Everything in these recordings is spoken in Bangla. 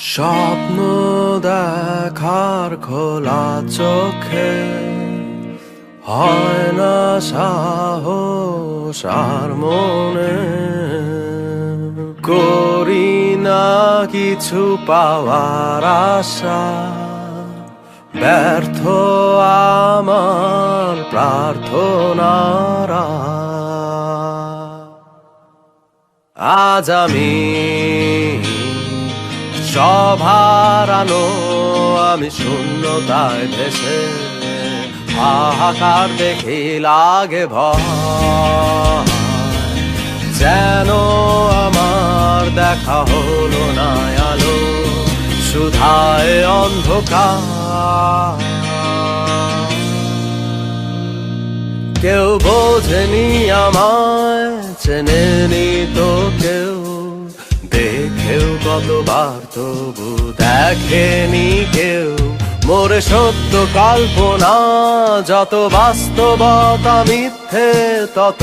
স্বপ্ন দেখার খোলা চোখে হয় না সাহস আর মনে করি না কিছু পাওয়ার আশা ব্যর্থ আমার প্রার্থনারা আজ আমি সব হারানো আমি শূন্যতায় ভেসে হাহাকার দেখি লাগে ভয় যেন আমার দেখা হলো না আলো শুধায় অন্ধকার কেউ বোঝেনি আমায় চেনেনি তো কেউ দেখেও কতবার তবু দেখেনি কেউ মোরে সত্য কল্পনা যত বাস্তবতা মিথ্যে তত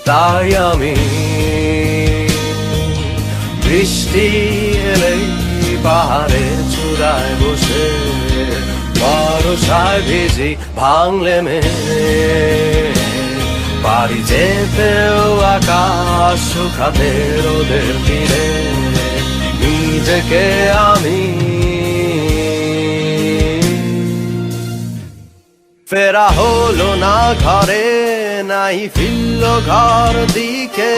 তাই আমি বৃষ্টি এলেই পাহাড়ে চূড়ায় বসে বর্ষায় ভিজি ভাঙলে মেয়ে বাড়ি যেতেও আকাশ শুকাতে রোদের তীরে নিজেকে আমি ফেরা হলো না ঘরে নাই ফিরল ঘর দিকে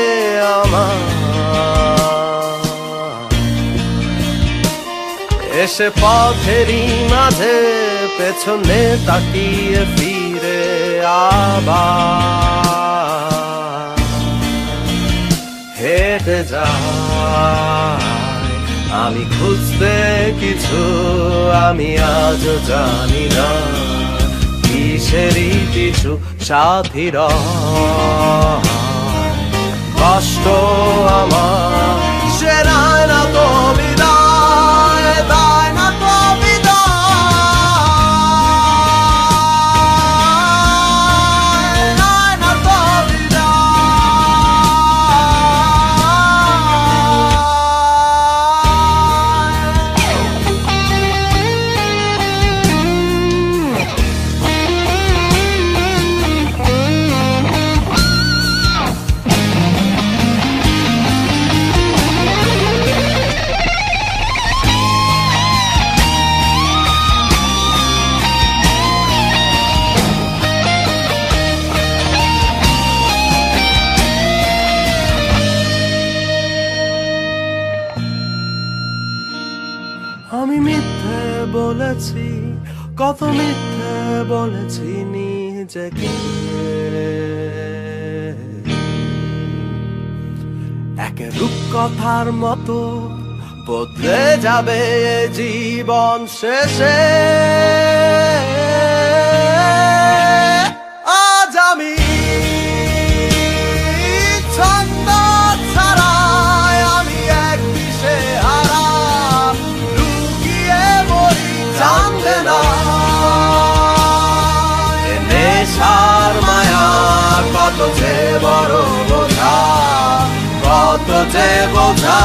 আমার এসে পথেরই মাঝে পেছনে তাকিয়ে ফিরে আবার হেঁটে যাই আমি খুঁজতে কিছু আমি আজও জানি না কিসেরই কিছু সাথীর কষ্ট আমার সে রায় না তো বিদায় দায় না তো বিদায় রায় না তো আমি মিথ্যে বলেছি কত মিথ্যে বলেছি নিজেকে এক রূপকথার মতো বদলে যাবে জীবন শেষে আজ আমি ছন্দ ছাড়াই আমি এক দিশে হারা জানলে না নেশার মায়া কত যে বড় বোঝা কত যে বোঝা